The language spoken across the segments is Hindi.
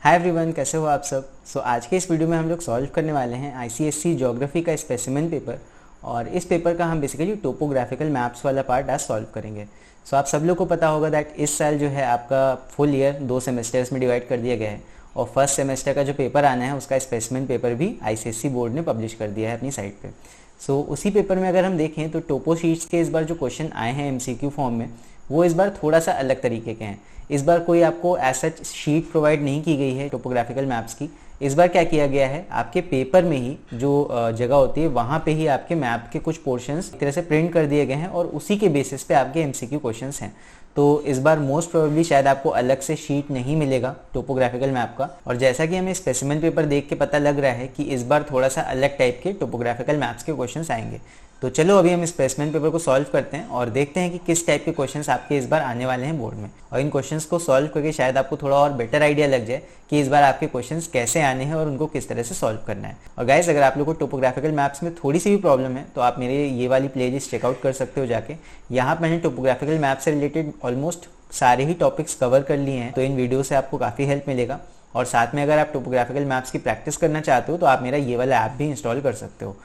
हाय एवरीवन, कैसे हो आप सब। आज के इस वीडियो में हम लोग सॉल्व करने वाले हैं आईसीएससी ज्योग्राफी का स्पेसिमेन पेपर। और इस पेपर का हम बेसिकली टोपोग्राफिकल मैप्स वाला पार्ट आज सॉल्व करेंगे। आप सब लोग को पता होगा दैट इस साल जो है आपका फुल ईयर 2 सेमेस्टर्स में डिवाइड कर दिया गया है और फर्स्ट सेमेस्टर का जो पेपर आना है उसका स्पेसिमेन पेपर भी आईसीएससी बोर्ड ने पब्लिश कर दिया है अपनी साइट पे। उसी पेपर में अगर हम देखें तो टोपो शीट्स के इस बार जो क्वेश्चन आए हैं एमसीक्यू फॉर्म में वो इस बार थोड़ा सा अलग तरीके के हैं। इस बार कोई आपको एज सच शीट प्रोवाइड नहीं की गई है टोपोग्राफिकल मैप्स की। इस बार क्या किया गया है, आपके पेपर में ही जो जगह होती है वहाँ पे ही आपके मैप के कुछ पोर्शंस एक तरह से प्रिंट कर दिए गए हैं और उसी के बेसिस पे आपके एमसीक्यू क्वेश्चंस हैं। तो इस बार मोस्ट प्रोबेबली शायद आपको अलग से शीट नहीं मिलेगा टोपोग्राफिकल मैप का। और जैसा कि हमें स्पेसिमेन पेपर देख के पता लग रहा है कि इस बार थोड़ा सा अलग टाइप के टोपोग्राफिकल मैप्स के क्वेश्चंस आएंगे। तो चलो अभी हम स्पेसिमेन पेपर को सॉल्व करते हैं और देखते हैं कि किस टाइप के क्वेश्चंस आपके इस बार आने वाले हैं बोर्ड में। और इन क्वेश्चंस को सॉल्व करके शायद आपको थोड़ा और बेटर आइडिया लग जाए कि इस बार आपके क्वेश्चंस कैसे आने हैं और उनको किस तरह से सॉल्व करना है। और गाइस, अगर आप लोग को टोपोग्राफिकल मैप्स में थोड़ी सी भी प्रॉब्लम है तो आप मेरे ये वाली प्लेलिस्ट चेकआउट कर सकते हो जाके। यहाँ मैंने टोपोग्राफिकल मैप से रिलेटेड ऑलमोस्ट सारे ही टॉपिक्स कवर कर लिए हैं, तो इन वीडियो से आपको काफ़ी हेल्प मिलेगा। और साथ में अगर आप टोपोग्राफिकल मैप्स की प्रैक्टिस करना चाहते हो तो आप मेरा ये वाला ऐप भी इंस्टॉल कर सकते हो।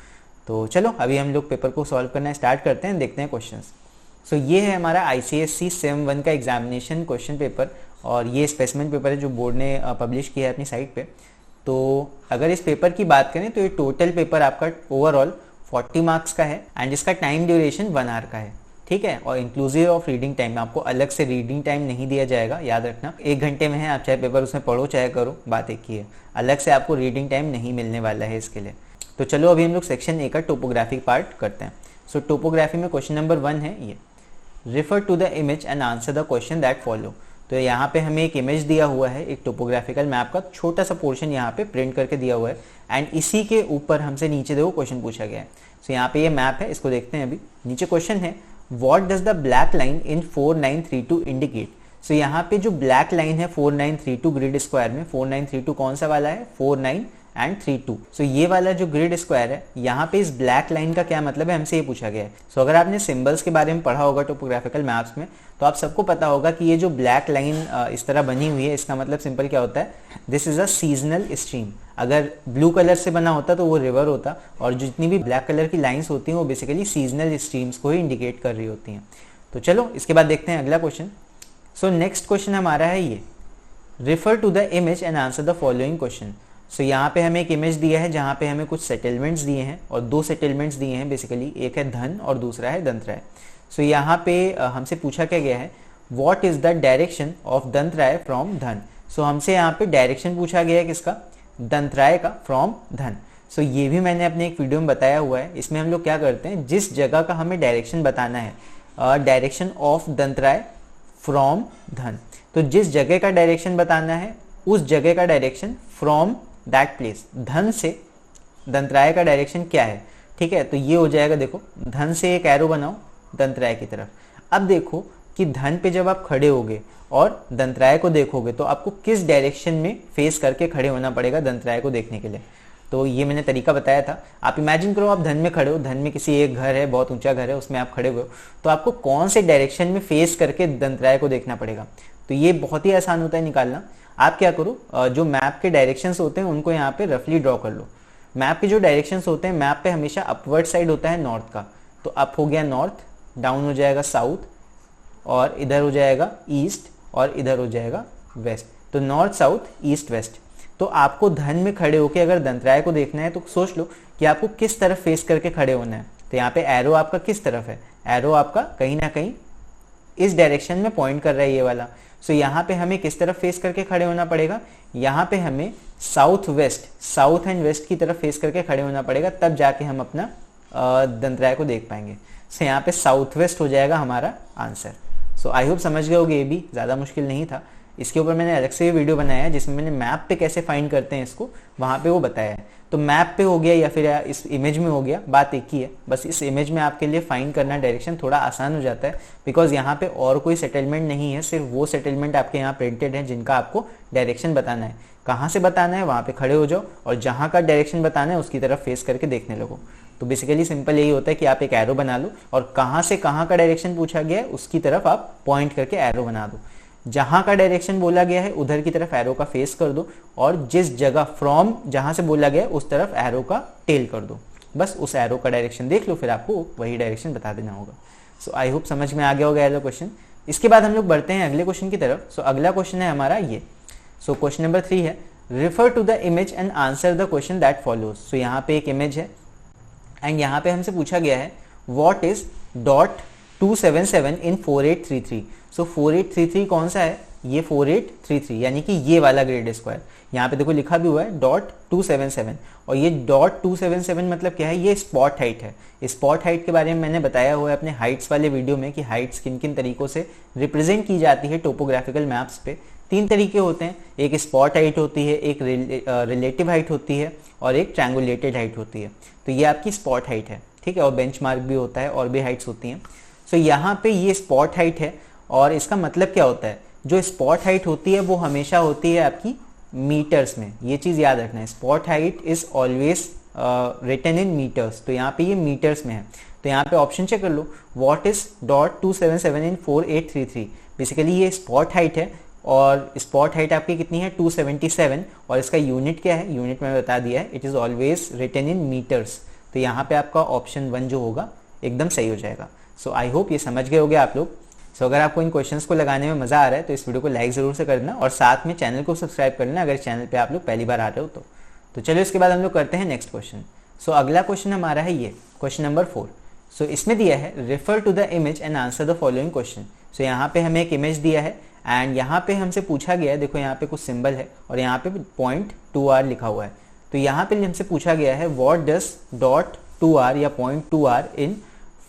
तो चलो अभी हम लोग पेपर को सॉल्व करना स्टार्ट करते हैं, देखते हैं क्वेश्चंस। ये है हमारा आईसीएससी सेम 1 का एग्जामिनेशन क्वेश्चन पेपर और ये स्पेसिमेन पेपर है जो बोर्ड ने पब्लिश किया है अपनी साइट पे। तो अगर इस पेपर की बात करें तो ये टोटल पेपर आपका ओवरऑल 40 मार्क्स का है एंड इसका टाइम ड्यूरेशन 1 आवर का है, ठीक है। और इंक्लूसिव ऑफ रीडिंग टाइम, आपको अलग से रीडिंग टाइम नहीं दिया जाएगा, याद रखना। 1 घंटे में है, आप चाहे पेपर उसमें पढ़ो चाहे करो, बात एक ही है। अलग से आपको रीडिंग टाइम नहीं मिलने वाला है इसके लिए। तो चलो अभी हम लोग सेक्शन ए का टोपोग्राफी पार्ट करते हैं। टोपोग्राफी में क्वेश्चन नंबर 1 है ये, refer to the image and answer the question that follow. तो यहाँ पे हमें एक इमेज दिया हुआ है, एक टोपोग्राफिकल मैप का छोटा सा पोर्शन यहाँ पे प्रिंट करके दिया हुआ है एंड इसी के ऊपर हमसे नीचे देखो क्वेश्चन पूछा गया है। यहाँ पे ये मैप है, इसको देखते हैं। अभी नीचे क्वेश्चन है, what does the black line in 4932 indicate. यहाँ पे जो ब्लैक लाइन है 4932 ग्रिड स्क्वायर में, 4932 कौन सा वाला है, 49 एंड 32। ये वाला जो ग्रिड स्क्वायर है, यहाँ पे इस ब्लैक लाइन का क्या मतलब है, हमसे ये पूछा गया है। अगर आपने सिंबल्स के बारे में पढ़ा होगा टोपोग्राफिकल मैप्स में तो आप सबको पता होगा कि ये जो ब्लैक लाइन इस तरह बनी हुई है, इसका मतलब सिंपल क्या होता है, this is a seasonal stream. अगर ब्लू कलर से बना होता तो वो रिवर होता और जितनी भी ब्लैक कलर की लाइन्स होती हैं वो बेसिकली सीजनल स्ट्रीम्स को ही इंडिकेट कर रही होती हैं। तो चलो इसके बाद देखते हैं अगला क्वेश्चन। नेक्स्ट क्वेश्चन हमारा है ये, refer to the image and answer the following question. यहाँ पे हमें एक इमेज दिया है जहाँ पे हमें कुछ सेटलमेंट्स दिए हैं और 2 सेटलमेंट्स दिए हैं बेसिकली, एक है धन और दूसरा है दंतराय। यहाँ पे हमसे पूछा क्या गया है, what is the direction of Dantrai from Dhan. हमसे यहाँ पे डायरेक्शन पूछा गया है किसका, दंतराय का फ्रॉम धन। ये भी मैंने अपने एक वीडियो में बताया हुआ है। इसमें हम लोग क्या करते हैं, जिस जगह का हमें डायरेक्शन बताना है, डायरेक्शन ऑफ दंतराय फ्रॉम धन, तो जिस जगह का डायरेक्शन बताना है उस जगह का डायरेक्शन फ्रॉम दैट प्लेस, धन से दंतराय का डायरेक्शन क्या है, ठीक है। तो ये हो जाएगा, देखो धन से एक एरो बनाओ दंतराय की तरफ। अब देखो कि धन पे जब आप खड़े होगे और दंतराय को देखोगे तो आपको किस डायरेक्शन में फेस करके खड़े होना पड़ेगा दंतराय को देखने के लिए। तो ये मैंने तरीका बताया था। आप इमेजिन करो आप धन में खड़े हो, धन में किसी एक घर है, बहुत ऊंचा घर है, उसमें आप खड़े हुए हो, तो आपको कौन से डायरेक्शन में फेस करके दंतराय को देखना पड़ेगा। तो ये बहुत ही आसान होता है निकालना। आप क्या करो, जो मैप के डायरेक्शंस होते हैं उनको यहाँ पे रफली ड्रॉ कर लो। मैप के जो डायरेक्शंस होते हैं, मैप पे हमेशा अपवर्ड साइड होता है नॉर्थ का, तो अप हो गया नॉर्थ, डाउन हो जाएगा साउथ, और इधर हो जाएगा ईस्ट, और इधर हो जाएगा वेस्ट। तो नॉर्थ साउथ ईस्ट वेस्ट। तो आपको धन में खड़े होकर अगर दंतराय को देखना है तो सोच लो कि आपको किस तरफ फेस करके खड़े होना है। तो यहाँ पे एरो आपका किस तरफ है, एरो आपका कहीं ना कहीं इस डायरेक्शन में पॉइंट कर रहा है ये वाला। यहाँ पे हमें किस तरफ फेस करके खड़े होना पड़ेगा, यहाँ पे हमें south west, south and west की तरफ फेस करके खड़े होना पड़ेगा, तब जाके हम अपना दंतराय को देख पाएंगे। यहाँ पे साउथ वेस्ट हो जाएगा हमारा आंसर। आई होप समझ गए होगे, ये भी ज़्यादा मुश्किल नहीं था। इसके ऊपर मैंने अलग से भी वीडियो बनाया है जिसमें मैंने मैप पे कैसे फाइंड करते हैं इसको, वहाँ पे वो बताया है। तो मैप पे हो गया या फिर इस इमेज में हो गया, बात एक ही है। बस इस इमेज में आपके लिए फाइंड करना डायरेक्शन थोड़ा आसान हो जाता है, बिकॉज यहाँ पे और कोई सेटलमेंट नहीं है, सिर्फ वो सेटलमेंट आपके यहाँ प्रिंटेड है जिनका आपको डायरेक्शन बताना है। कहाँ से बताना है, वहाँ पे खड़े हो जाओ और जहाँ का डायरेक्शन बताना है उसकी तरफ फेस करके देखने लगो। तो बेसिकली सिंपल यही होता है कि आप एक एरो बना लो और कहाँ से कहाँ का डायरेक्शन पूछा गया है उसकी तरफ आप पॉइंट करके एरो बना दो। जहाँ का डायरेक्शन बोला गया है उधर की तरफ एरो का फेस कर दो, और जिस जगह फ्रॉम जहाँ से बोला गया है उस तरफ एरो का टेल कर दो। बस उस एरो का डायरेक्शन देख लो, फिर आपको वही डायरेक्शन बता देना होगा। सो आई होप समझ में आ गया होगा ये क्वेश्चन। इसके बाद हम लोग बढ़ते हैं अगले क्वेश्चन की तरफ। सो अगला क्वेश्चन है हमारा ये। सो क्वेश्चन नंबर 3 है, refer to the image and answer the question that follows. So यहाँ पे एक इमेज है एंड यहाँ पे हमसे पूछा गया है व्हाट इज .277 इन 4833। सो 4833 कौन सा है, ये 4833 यानी कि ये वाला ग्रेड स्क्वायर। यहाँ पे देखो लिखा भी हुआ है .277, और ये .277 मतलब क्या है, ये स्पॉट हाइट है। स्पॉट हाइट के बारे में मैंने बताया हुआ है अपने हाइट्स वाले वीडियो में कि हाइट्स किन किन तरीकों से रिप्रेजेंट की जाती है टोपोग्राफिकल मैप्स पे। 3 तरीके होते हैं, एक स्पॉट हाइट होती है, एक रिलेटिव हाइट होती है, और एक ट्रायंगुलेटेड हाइट होती है। तो ये आपकी स्पॉट हाइट है, ठीक है, और बेंचमार्क भी होता है, और भी हाइट्स होती हैं। सो यहाँ पे ये स्पॉट हाइट है, और इसका मतलब क्या होता है, जो स्पॉट हाइट होती है वो हमेशा होती है आपकी मीटर्स में। ये चीज़ याद रखना है, spot height is always written in metres. तो यहाँ पे ये मीटर्स में है। तो यहाँ पे ऑप्शन चेक कर लो, व्हाट इज .277 इन 4833। बेसिकली ये स्पॉट हाइट है, और स्पॉट हाइट आपकी कितनी है 277, और इसका यूनिट क्या है, यूनिट मैंने बता दिया है, it is always written in metres. तो यहाँ पे आपका ऑप्शन 1 जो होगा एकदम सही हो जाएगा। सो आई होप ये समझ गए होगे आप लोग। सो अगर आपको इन क्वेश्चंस को लगाने में मज़ा आ रहा है तो इस वीडियो को लाइक ज़रूर से करना, और साथ में चैनल को सब्सक्राइब करना अगर चैनल पे आप लोग पहली बार आ रहे हो तो चलो इसके बाद हम लोग करते हैं नेक्स्ट क्वेश्चन। सो अगला क्वेश्चन हमारा है ये क्वेश्चन नंबर 4। सो इसमें दिया है refer to the image and answer the following question. So यहाँ पे हमें एक इमेज दिया है एंड यहाँ पे हमसे पूछा गया है, देखो यहाँ पे कुछ सिंबल है और यहाँ पे .2r लिखा हुआ है। तो यहाँ पे हमसे पूछा गया है व्हाट डज .2r या .2r इन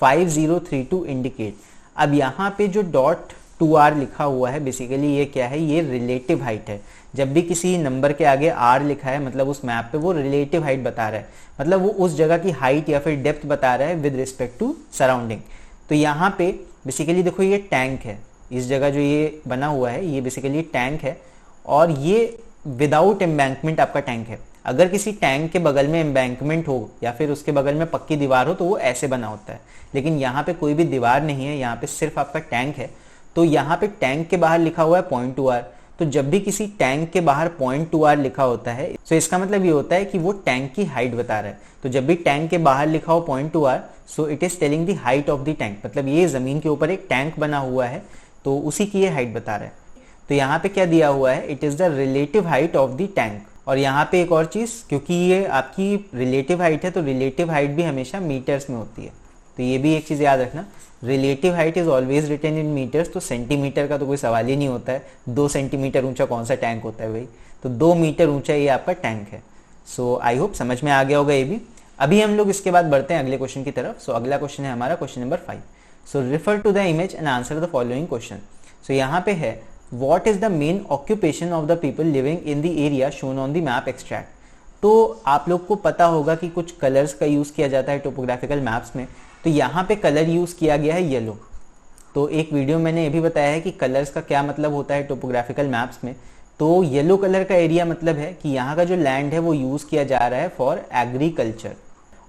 5032 इंडिकेट। अब यहाँ पे जो .2r लिखा हुआ है बेसिकली ये क्या है, ये रिलेटिव हाइट है। जब भी किसी नंबर के आगे r लिखा है मतलब उस मैप पे वो रिलेटिव हाइट बता रहा है, मतलब वो उस जगह की हाइट या फिर डेप्थ बता रहा है विद रिस्पेक्ट टू सराउंडिंग। तो यहाँ पे बेसिकली देखो ये टैंक है, इस जगह जो ये बना हुआ है ये बेसिकली टैंक है, और ये विदाउट एम्बैंकमेंट आपका टैंक है। अगर किसी टैंक के बगल में एम्बैंकमेंट हो या फिर उसके बगल में पक्की दीवार हो तो वो ऐसे बना होता है, लेकिन यहाँ पे कोई भी दीवार नहीं है, यहाँ पे सिर्फ आपका टैंक है। तो यहाँ पे टैंक के बाहर लिखा हुआ है .2r। तो जब भी किसी टैंक के बाहर .2r लिखा होता है तो इसका मतलब ये होता है कि वो टैंक की हाइट बता रहा है। तो जब भी टैंक के बाहर लिखा हो .2r, so it is telling the height of the tank, मतलब ये जमीन के ऊपर एक टैंक बना हुआ है तो उसी की ये हाइट बता रहा है। तो यहाँ पे क्या दिया हुआ है, it is the relative height of the tank. और यहाँ पे एक और चीज, क्योंकि ये आपकी रिलेटिव हाइट है तो रिलेटिव हाइट भी हमेशा मीटर्स में होती है। तो ये भी एक चीज याद रखना, relative height is always written in metres. तो सेंटीमीटर का तो कोई सवाल ही नहीं होता है, 2 सेंटीमीटर ऊंचा कौन सा टैंक होता है भाई, तो 2 मीटर ऊंचा ये आपका टैंक है। सो आई होप समझ में आ गया होगा ये भी। अभी हम लोग इसके बाद बढ़ते हैं अगले क्वेश्चन की तरफ। सो अगला क्वेश्चन है हमारा question number 5। So refer to the image and answer the following question. So यहाँ पे है what is the main occupation of the people living in the area shown on the map extract. तो आप लोग को पता होगा कि कुछ कलर्स का यूज किया जाता है टोपोग्राफिकल मैप्स में। तो यहाँ पे कलर यूज किया गया है येलो। तो एक वीडियो मैंने ये भी बताया है कि कलर्स का क्या मतलब होता है टोपोग्राफिकल मैप्स में। तो येलो कलर का एरिया मतलब है कि यहाँ का जो लैंड है वो यूज किया जा रहा है फॉर एग्रीकल्चर,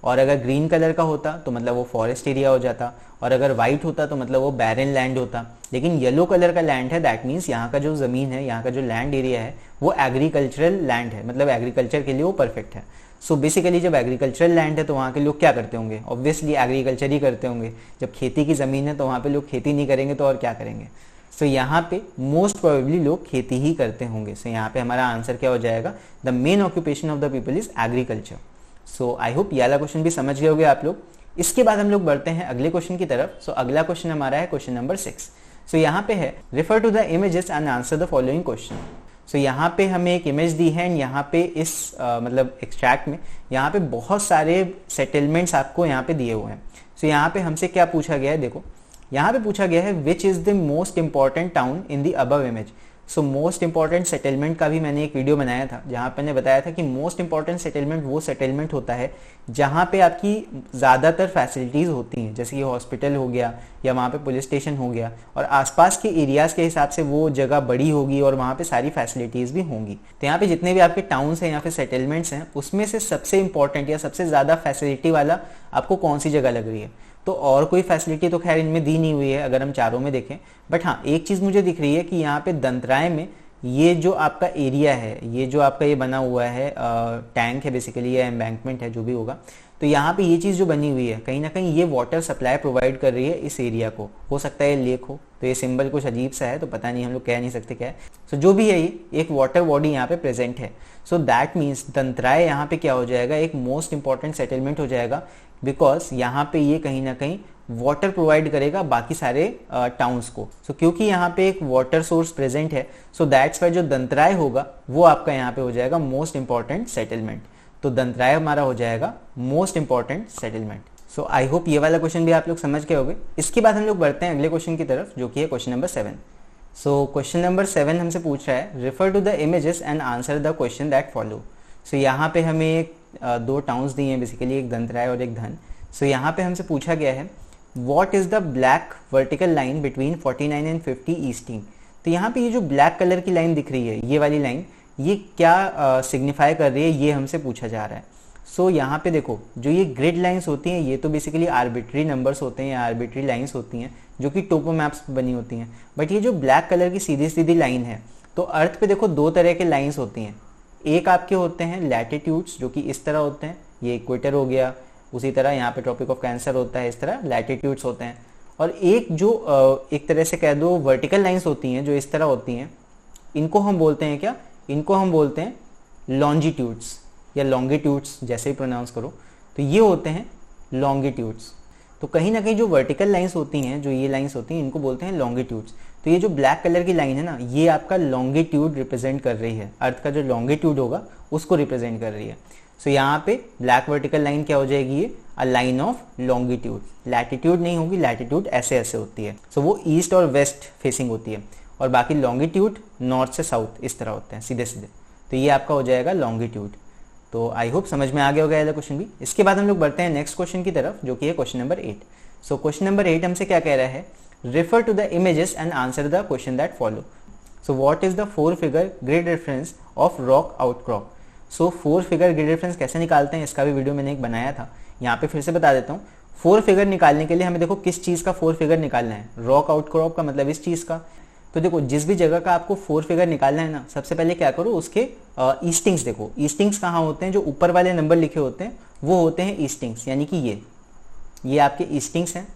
और अगर ग्रीन कलर का होता तो मतलब वो फॉरेस्ट एरिया हो जाता, और अगर वाइट होता तो मतलब वो बैरन लैंड होता। लेकिन येलो कलर का लैंड है, दैट मीन्स यहाँ का जो ज़मीन है, यहाँ का जो लैंड एरिया है वो एग्रीकल्चरल लैंड है, मतलब एग्रीकल्चर के लिए वो परफेक्ट है। सो बेसिकली जब एग्रीकल्चरल लैंड है तो वहाँ के लोग क्या करते होंगे, ऑब्वियसली एग्रीकल्चर ही करते होंगे। जब खेती की ज़मीन है तो वहाँ पे लोग खेती नहीं करेंगे तो और क्या करेंगे। सो यहाँ पे मोस्ट प्रोबेबली लोग खेती ही करते होंगे। सो यहाँ पे हमारा आंसर क्या हो जाएगा, the main occupation of the people is agriculture. So I hope ये वाला क्वेश्चन भी समझ गए होंगे आप लोग। इसके बाद हम लोग बढ़ते हैं अगले क्वेश्चन की तरफ। सो अगला क्वेश्चन हमारा है क्वेश्चन नंबर 6। सो यहाँ पे है refer to the images and answer the following question. So यहाँ पे हमें एक इमेज दी है एंड यहाँ पे इस मतलब एक्सट्रैक्ट में यहाँ पे बहुत सारे सेटलमेंट्स आपको यहाँ पे दिए हुए हैं। सो यहाँ पे हमसे क्या पूछा गया है, देखो यहाँ पे पूछा गया है which is the most important town in the above image. So most important settlement का भी मैंने एक वीडियो बनाया था जहाँ पे मैंने बताया था कि मोस्ट इंपॉर्टेंट सेटलमेंट वो सेटलमेंट होता है जहाँ पे आपकी ज़्यादातर फैसिलिटीज़ होती हैं, जैसे कि हॉस्पिटल हो गया या वहाँ पे पुलिस स्टेशन हो गया, और आसपास के एरियाज़ के हिसाब से वो जगह बड़ी होगी और वहाँ पे सारी फैसिलिटीज़ भी होंगी। तो यहाँ पे जितने भी आपके टाउन्स हैं या फिर सेटलमेंट्स हैं उसमें से सबसे इंपॉर्टेंट या सबसे ज़्यादा फैसिलिटी वाला आपको कौन सी जगह लग रही है, तो और कोई फैसिलिटी तो खैर इनमें दी नहीं हुई है अगर हम चारों में देखें। बट हाँ, एक चीज़ मुझे दिख रही है कि यहाँ पे दंतराय में ये जो आपका एरिया है, ये जो आपका ये बना हुआ है टैंक है बेसिकली, या एम्बैंकमेंट है जो भी होगा, तो यहाँ पे ये चीज़ जो बनी हुई है कहीं ना कहीं ये वाटर सप्लाई प्रोवाइड कर रही है इस एरिया को। हो सकता है लेक हो, तो ये सिंबल कुछ अजीब सा है तो पता नहीं, हम लोग कह नहीं सकते क्या है। सो जो भी है ये एक वाटर बॉडी यहाँ पे प्रेजेंट है। सो दैट मीन्स दंतराय यहाँ पे क्या हो जाएगा, एक मोस्ट इंपॉर्टेंट सेटलमेंट हो जाएगा, बिकॉज यहाँ पे ये कहीं ना कहीं वाटर प्रोवाइड करेगा बाकी सारे टाउन्स को। सो क्योंकि यहाँ पे एक वाटर सोर्स प्रेजेंट है, सो दैट्स वाई जो दंतराय होगा वो आपका यहाँ पे हो जाएगा मोस्ट इंपॉर्टेंट सेटलमेंट। तो दंतराय हमारा हो जाएगा most important settlement. So I hope ये वाला क्वेश्चन भी आप लोग समझ गए होंगे। इसके बाद हम लोग बढ़ते हैं अगले क्वेश्चन की तरफ, जो कि है question number 7। So question number 7 हमसे पूछ रहा है, refer to the images and answer the question that follow. So यहाँ पे हमें एक दो टाउन्स दिए हैं बेसिकली, एक दंतराय और एक धन। सो यहाँ पे हमसे पूछा गया है, what is the black vertical line between 49 and 50 easting. तो यहाँ पे ये जो ब्लैक कलर की लाइन दिख रही है, ये वाली लाइन, ये क्या सिग्निफाई कर रही है, ये हमसे पूछा जा रहा है। सो यहाँ पे देखो, जो ये ग्रिड लाइंस होती हैं ये तो बेसिकली आर्बिट्री नंबर्स होते हैं या आर्बिट्री लाइंस होती हैं जो कि टोपो मैप्स पे बनी होती हैं। बट ये जो ब्लैक कलर की सीधी सीधी लाइन है, तो अर्थ पे देखो दो तरह के लाइंस होती हैं। एक आपके होते हैं लैटिट्यूड्स जो कि इस तरह होते हैं, ये इक्वेटर हो गया, उसी तरह यहाँ पे ट्रॉपिक ऑफ कैंसर होता है, इस तरह लैटिट्यूड्स होते हैं। और एक जो एक तरह से कह दो वर्टिकल लाइंस होती हैं जो इस तरह होती हैं, इनको हम बोलते हैं क्या, इनको हम बोलते हैं लॉन्जिट्यूड्स या लॉन्गिट्यूड्स, जैसे ही प्रोनाउंस करो। तो ये होते हैं लॉन्गिट्यूड्स। तो कहीं ना कहीं जो वर्टिकल लाइंस होती हैं, जो ये लाइंस होती हैं, इनको बोलते हैं लॉन्गिट्यूड्स। तो ये जो ब्लैक कलर की लाइन है ना, ये आपका लॉन्गिट्यूड रिप्रेजेंट कर रही है, अर्थ का जो लॉन्गिट्यूड होगा उसको रिप्रेजेंट कर रही है। सो यहाँ पे ब्लैक वर्टिकल लाइन क्या हो जाएगी, ये a line of longitude. Latitude नहीं होगी, लैटिट्यूड ऐसे ऐसे होती है, सो वो ईस्ट और वेस्ट फेसिंग होती है, और बाकी लॉन्गिट्यूड नॉर्थ से साउथ इस तरह होते हैं, सीधे सीधे। तो ये आपका हो जाएगा लॉन्गिट्यूड। तो आई होप समझ में आ गया होगा ये क्वेश्चन भी। इसके बाद हम लोग बढ़ते हैं नेक्स्ट क्वेश्चन की तरफ, जो कि है question number 8। So question number 8 हमसे क्या कह रहा है, refer to the images and answer the question that follow. So what is the 4 figure grid reference of rock outcrop. So 4 figure grid reference कैसे निकालते हैं, इसका भी वीडियो मैंने एक बनाया था, यहाँ पे फिर से बता देता हूँ। 4 फिगर निकालने के लिए हमें देखो किस चीज़ का 4 फिगर निकालना है, रॉक आउटक्रॉप का मतलब इस चीज़ का। तो देखो जिस भी जगह का आपको 4 फिगर निकालना है ना, सबसे पहले क्या करो, उसके ईस्टिंग्स देखो। ईस्टिंग्स कहाँ होते हैं, जो ऊपर वाले नंबर लिखे होते हैं वो होते हैं ईस्टिंग्स, यानी कि ये आपके ईस्टिंग्स हैं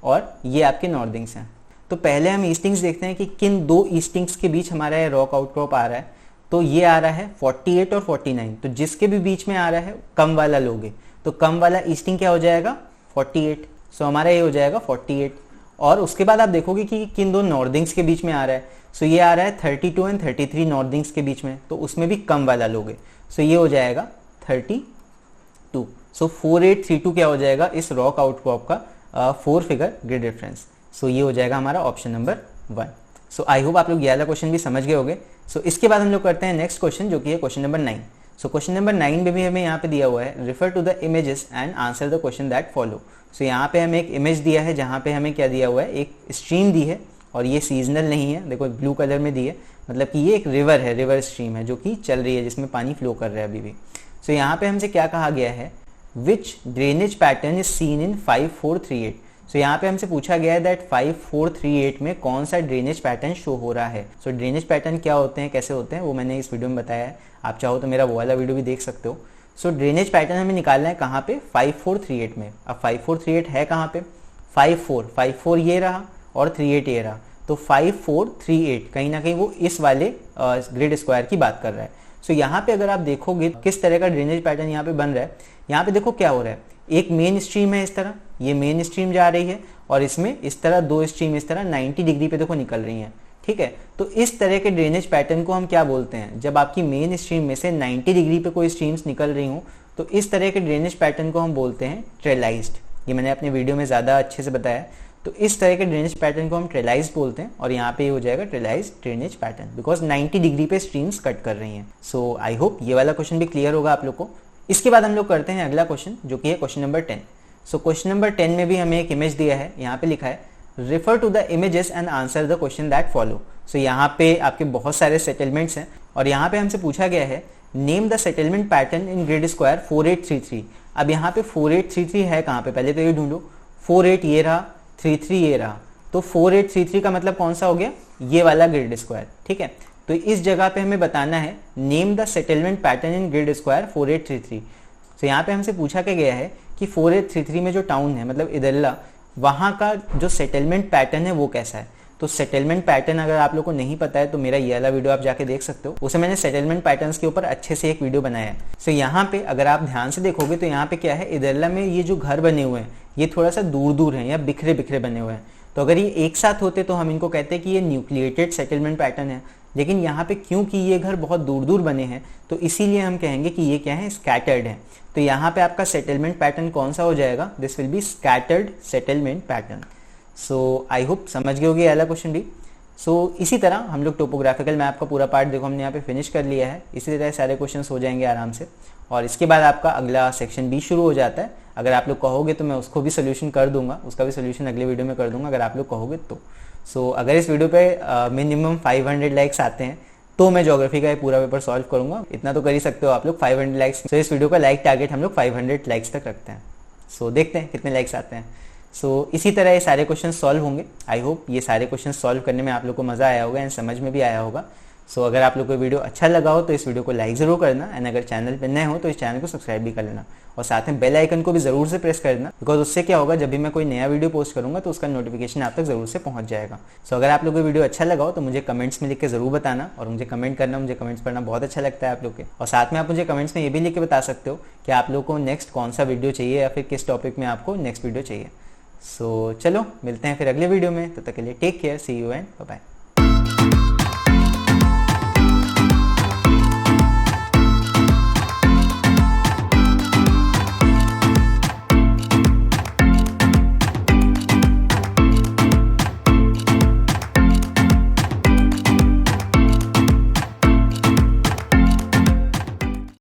और ये आपके नॉर्दिंग्स हैं। तो पहले हम ईस्टिंग्स देखते हैं कि किन दो ईस्टिंग्स के बीच हमारा ये रॉक आउटक्रॉप आ रहा है। तो ये आ रहा है 48 और 49, तो जिसके भी बीच में आ रहा है कम वाला लोगे, तो कम वाला ईस्टिंग क्या हो जाएगा, 48। सो हमारा ये हो जाएगा 48। और उसके बाद आप देखोगे कि किन दो नॉर्दिंग्स के बीच में आ रहा है। सो ये आ रहा है 32 एंड 33 नॉर्दिंग्स के बीच में, तो उसमें भी कम वाला लोगे, सो ये हो जाएगा 32। सो 4832 क्या हो जाएगा इस रॉक आउटक्रॉप का 4 फिगर ग्रिड रेफरेंस। सो ये हो जाएगा हमारा option number 1। So I hope आप लोग ये वाला क्वेश्चन भी समझ गए होंगे। सो इसके बाद हम लोग करते हैं नेक्स्ट क्वेश्चन, जो कि है question number 9। So question number 9 में भी हमें यहाँ पे दिया हुआ है, refer to the images and answer the question that follow. So यहाँ पे हमें एक इमेज दिया है, जहाँ पे हमें क्या दिया हुआ है, एक स्ट्रीम दी है, और ये सीजनल नहीं है, देखो ब्लू कलर में दी है, मतलब कि ये एक रिवर है, रिवर स्ट्रीम है जो कि चल रही है, जिसमें पानी फ्लो कर रहा है अभी भी। सो यहाँ पे हमसे क्या कहा गया है, which drainage pattern is seen in 5438। So यहाँ पे हमसे पूछा गया है दैट 5438 में कौन सा ड्रेनेज पैटर्न शो हो रहा है। सो ड्रेनेज पैटर्न क्या होते हैं, कैसे होते हैं, वो मैंने इस वीडियो में बताया है, आप चाहो तो मेरा वो वाला वीडियो भी देख सकते हो। सो ड्रेनेज पैटर्न हमें निकालना है कहाँ पे, 5438 में। अब 5438 है कहाँ पे, 54 ये रहा और 38 ये रहा, तो 5438 कहीं ना कहीं वो इस वाले ग्रिड स्क्वायर की बात कर रहा है। सो यहाँ पे अगर आप देखोगे किस तरह का ड्रेनेज पैटर्न यहाँ पे बन रहा है, यहाँ पे देखो क्या हो रहा है, एक मेन स्ट्रीम है इस तरह, ये मेन स्ट्रीम जा रही है, और इसमें इस तरह दो स्ट्रीम इस तरह 90 डिग्री पे देखो निकल रही हैं, ठीक है। तो इस तरह के ड्रेनेज पैटर्न को हम क्या बोलते हैं, जब आपकी मेन स्ट्रीम में से 90 डिग्री पे कोई स्ट्रीम्स निकल रही हूँ, तो इस तरह के ड्रेनेज पैटर्न को हम बोलते हैं ट्रेलाइज्ड। ये मैंने अपने वीडियो में ज़्यादा अच्छे से बताया। तो इस तरह के ड्रेनेज पैटर्न को हम ट्रेलाइज्ड बोलते हैं, और यहाँ पे ये हो जाएगा ट्रेलाइज्ड ड्रेनेज पैटर्न, बिकॉज 90 डिग्री पे स्ट्रीम्स कट कर रही हैं। सो आई होप ये वाला क्वेश्चन भी क्लियर होगा आप लोग को। इसके बाद हम लोग करते हैं अगला क्वेश्चन, जो कि है क्वेश्चन नंबर 10। सो क्वेश्चन नंबर 10 में भी हमें एक इमेज दिया है, यहाँ पे लिखा है, refer to the images and answer the question that follow. So यहाँ पे आपके बहुत सारे सेटलमेंट्स हैं, और यहाँ पे हमसे पूछा गया है, name the settlement pattern in grid square 4833। अब यहाँ पे 4833 है कहाँ पे, पहले तो ये ढूंढो। 4 8 ये रहा, 3 3 ये रहा, तो 4 8 3 3 का मतलब कौन सा हो गया, ये वाला ग्रिड स्क्वायर। ठीक है, तो इस जगह पे हमें बताना है name the settlement pattern in grid square 4 8 3 3। तो यहाँ पे हमसे पूछा क्या गया है कि 4 8 3 3 में जो टाउन है मतलब इदल्ला, वहाँ का जो सेटलमेंट पैटर्न है वो कैसा है। तो सेटलमेंट पैटर्न अगर आप लोग को नहीं पता है तो मेरा ये वाला वीडियो आप जाके देख सकते हो, उसे मैंने सेटलमेंट पैटर्न्स के ऊपर अच्छे से एक वीडियो बनाया है। सो यहाँ पे अगर आप ध्यान से देखोगे तो यहाँ पे क्या है, इदल्ला में ये जो घर बने हुए हैं ये थोड़ा सा दूर दूर हैं या बिखरे बिखरे बने हुए हैं। तो अगर ये एक साथ होते तो हम इनको कहते हैं कि ये न्यूक्लिएटेड सेटलमेंट पैटर्न है, लेकिन यहाँ पे क्योंकि ये घर बहुत दूर दूर बने हैं तो इसीलिए हम कहेंगे कि ये क्या है, स्कैटर्ड है। तो यहाँ पे आपका सेटलमेंट पैटर्न कौन सा हो जाएगा, this will be scattered settlement pattern. So I hope समझ गए होगे ये वाला क्वेश्चन भी। सो इसी तरह हम लोग टोपोग्राफिकल मैप का पूरा पार्ट देखो हमने यहाँ पे फिनिश कर लिया है। इसी तरह सारे क्वेश्चंस हो जाएंगे आराम से, और इसके बाद आपका अगला सेक्शन बी शुरू हो जाता है। अगर आप लोग कहोगे तो मैं उसको भी सोल्यूशन कर दूंगा, उसका भी सोल्यूशन अगले वीडियो में कर दूंगा अगर आप लोग कहोगे तो। सो अगर इस वीडियो पे मिनिमम 500 लाइक्स आते हैं तो मैं ज्योग्राफी का ये पूरा पेपर सॉल्व करूंगा। इतना तो कर ही सकते हो आप लोग, 500 लाइक्स। तो इस वीडियो का लाइक टारगेट हम लोग 500 लाइक्स तक रखते हैं। सो देखते हैं कितने लाइक्स आते हैं। सो इसी तरह ये सारे क्वेश्चन सॉल्व होंगे। आई होप ये सारे क्वेश्चन सॉल्व करने में आप लोग को मज़ा आया होगा एंड समझ में भी आया होगा। सो अगर आप लोग को वीडियो अच्छा लगा हो तो इस वीडियो को लाइक ज़रूर करना, एंड अगर चैनल पर नए हो तो इस चैनल को सब्सक्राइब भी कर लेना, और साथ में बेल आइकन को भी ज़रूर से प्रेस कर देना, बिकॉज उससे क्या होगा, जब भी मैं कोई नया वीडियो पोस्ट करूँगा तो उसका नोटिफिकेशन आप तक ज़रूर से पहुँच जाएगा। सो अगर आप लोग को वीडियो अच्छा लगा हो तो मुझे कमेंट्स में लिख के ज़रूर बताना, और मुझे कमेंट करना, मुझे कमेंट्स पढ़ना बहुत अच्छा लगता है आप लोग के। और साथ में आप मुझे कमेंट्स में ये भी लिख के बता सकते हो कि आप लोग को नेक्स्ट कौन सा वीडियो चाहिए या फिर किस टॉपिक में आपको नेक्स्ट वीडियो चाहिए। सो चलो मिलते हैं फिर अगले वीडियो में, तब तक के लिए take care, see you and bye bye.